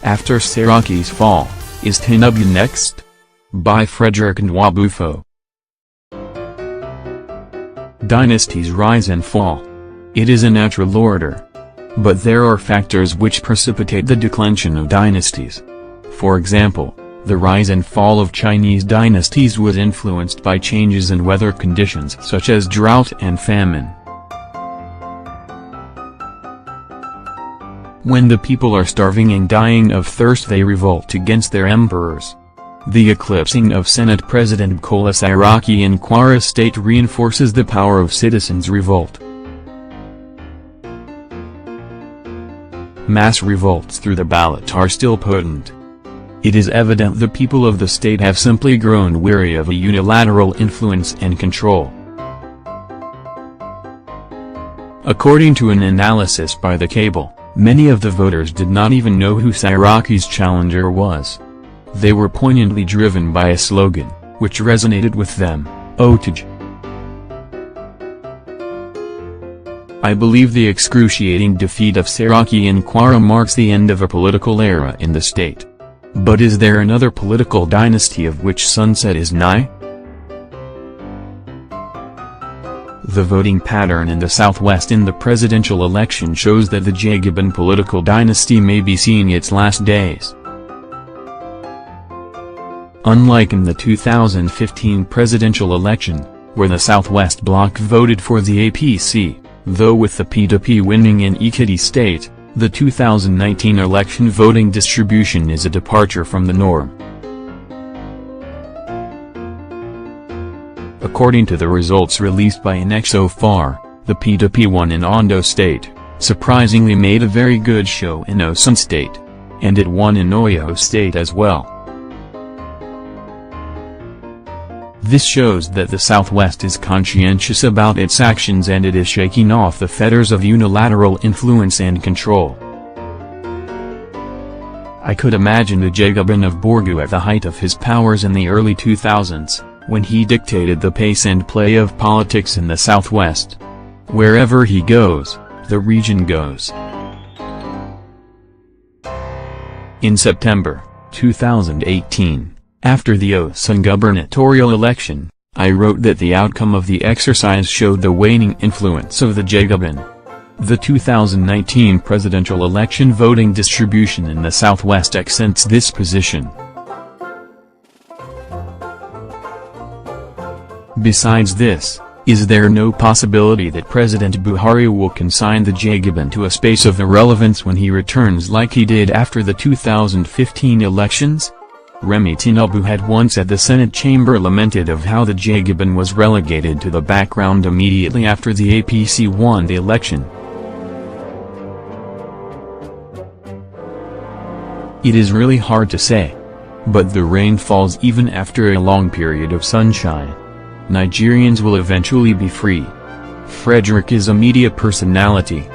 After Saraki's fall, is Tinubu next? By Fredrick and Nwabufo. Dynasties rise and fall. It is a natural order. But there are factors which precipitate the declension of dynasties. For example, the rise and fall of Chinese dynasties was influenced by changes in weather conditions such as drought and famine. When the people are starving and dying of thirst, they revolt against their emperors. The eclipsing of Senate President Saraki in Kwara state reinforces the power of citizens' revolt. Mass revolts through the ballot are still potent. It is evident the people of the state have simply grown weary of a unilateral influence and control. According to an analysis by the cable, many of the voters did not even know who Saraki's challenger was. They were poignantly driven by a slogan, which resonated with them, "Otage." I believe the excruciating defeat of Saraki in Kwara marks the end of a political era in the state. But is there another political dynasty of which sunset is nigh? The voting pattern in the southwest in the presidential election shows that the Jagabin political dynasty may be seeing its last days. Unlike in the 2015 presidential election, where the Southwest bloc voted for the APC, though with the PDP winning in Ekiti state, the 2019 election voting distribution is a departure from the norm. According to the results released by INEC so far, the PDP won in Ondo state, surprisingly made a very good show in Osun state, and it won in Oyo state as well. This shows that the Southwest is conscientious about its actions and it is shaking off the fetters of unilateral influence and control. I could imagine the Jagabin of Borgu at the height of his powers in the early 2000s, when he dictated the pace and play of politics in the Southwest. Wherever he goes, the region goes. In September 2018, after the Osun gubernatorial election, I wrote that the outcome of the exercise showed the waning influence of the Jagabin. The 2019 presidential election voting distribution in the Southwest accents this position. Besides this, is there no possibility that President Buhari will consign the Jagabin to a space of irrelevance when he returns like he did after the 2015 elections? Remi Tinubu had once at the Senate chamber lamented of how the Jagabin was relegated to the background immediately after the APC won the election. It is really hard to say. But the rain falls even after a long period of sunshine. Nigerians will eventually be free. Fredrick is a media personality.